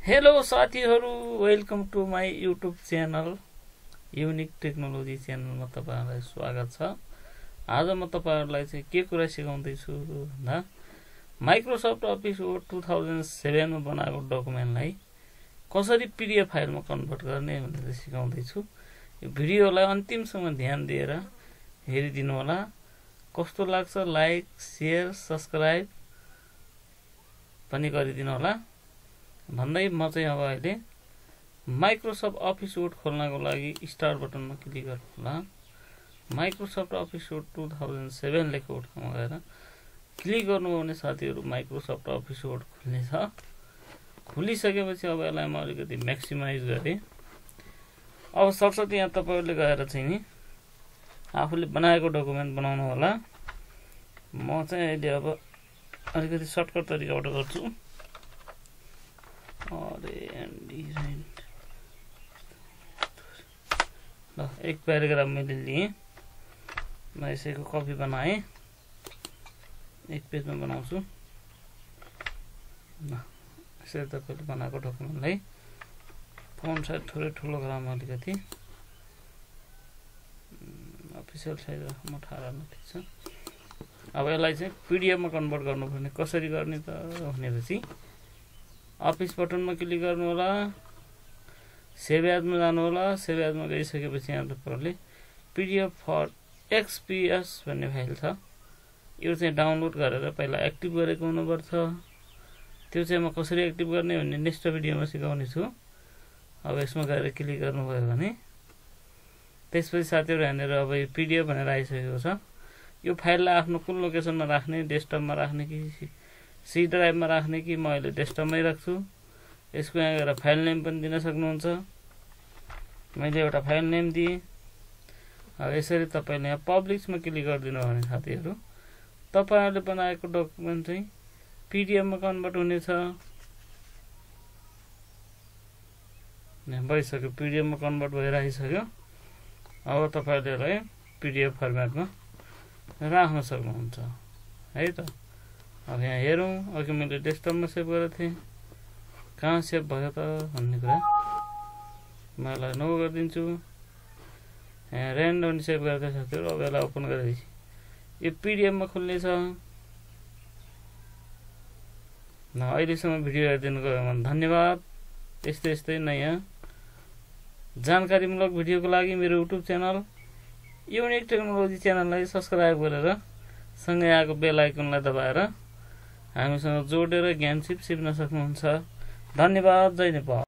Hello साथीहरु, welcome to my YouTube channel unique technology च्यानलमा तपाईहरुलाई स्वागत छ। आज म तपाईहरुलाई चाहिँ के कुरा सिकाउँदै छु भन्दा माइक्रोसफ्ट अफिस वर्ड 2007 मा बनाएको डकुमेन्टलाई कसरी पीडीएफ फाइलमा कन्भर्ट गर्ने भनेर सिकाउँदै छु। यो भिडियोलाई अन्तिमसम्म ध्यान दिएर हेरिदिनु होला। कस्तो लाग्छ लाइक, शेयर, सब्स्क्राइब पनि गरिदिनु होला। भन्दै म चाहिँ अब अहिले माइक्रोसफ्ट अफिस वर्ड खोल्नको लागि स्टार्ट बटनमा क्लिक गर्नु होला। माइक्रोसफ्ट अफिस वर्ड 2007 लेखेको ठाउँमा गएर क्लिक गर्नुभयो भने साथीहरु माइक्रोसफ्ट अफिस वर्ड खुल्नेछ। खुलिसकेपछि अब यसलाई म अलिकति म्याक्सिमाइज गरे। अब सरसर्ती यहाँ तपाईहरुले गएर चाहिँ नि आफूले बनाएको डकुमेन्ट बनाउनु होला। म चाहिँ अहिले अब अलिकति सर्टकट तरिकाबाट गर्छु। एक प्याराग्राफ मैले लिएँ, म यसैको कपी बनाएँ, एक पेजमा बनाउँछु। यसरी तपाईले बनाएको डकुमेन्टलाई फन्ट साइज थोरै ठुलो गराउँ अलिकति। अफिसियल साइज राख्नु 18 मा ठिक छ। अब यसलाई चाहिँ पीडीएफ मा कन्भर्ट गर्नुपर्ने कसरी गर्ने त भनेपछि अफिस बटनमा क्लिक गर्नु होला। सेभ एजमा जानु होला। सेभ एजमा गइसकेपछि यहाँ तपाईहरुले पीडीएफ फर एक्सपीएस भन्ने फाइल छ। यो चाहिँ डाउनलोड गरेर पहिला एक्टिभ गरेको हुनुपर्छ। त्यो चाहिँ म कसरी एक्टिभ गर्ने भन्ने नेक्स्ट भिडियोमा सिकाउने छु। अब यसमा गएर क्लिक गर्नुभयो भने त्यसपछि साथीहरु यहाँनिर अब यो पीडीएफ भनेर आइसकेको छ। यो फाइललाई आफ्नो कुन लोकेसनमा राख्ने, डेस्कटपमा राख्ने कि सी ड्राइभमा राख्ने कि म अहिले डेस्कटपमै राख्छु। यसको यहाँ गएर फाइल नेम पनि दिन सक्नुहुन्छ। मैले एउटा फाइल नेम दिएँ। अब यसरी तपाईले यहाँ पब्लिशमा क्लिक गरिदिनु भने साथीहरु तपाईहरुले बनाएको डकुमेन्ट चाहिँ पीडीएफमा कन्भर्ट हुनेछ। यहाँ भइसक्यो, पीडीएफमा कन्भर्ट भएर आइसक्यो। अब तपाईहरुले पीडीएफ फर्मेटमा राख्न सक्नुहुन्छ है त। अब यहाँ हेरौं, अघि मैले डेस्कटपमा सेभ गरेको थिएँ, कहाँ सेभ भयो त भन्ने कुरा म यसलाई नो गरिदिन्छु। यहाँ र्यान्डमली सेभ गरेको थिएँ साथीहरु। अब यसलाई ओपन गरेपछि यो पीडीएफमा खुल्नेछ। अहिलेसम्म भिडियो हेरिदिनुको लागि धन्यवाद। यस्तै नयाँ जानकारीमूलक भिडियोको लागि मेरो युट्युब च्यानल युनिक टेक्नोलोजी च्यानललाई सब्स्क्राइब गरेर सँगै आएको बेल आइकनलाई दबाएर हामीसँग जोडेर ज्ञान सिप सिक्न सक्नुहुन्छ। धन्यवाद। जय नेपाल।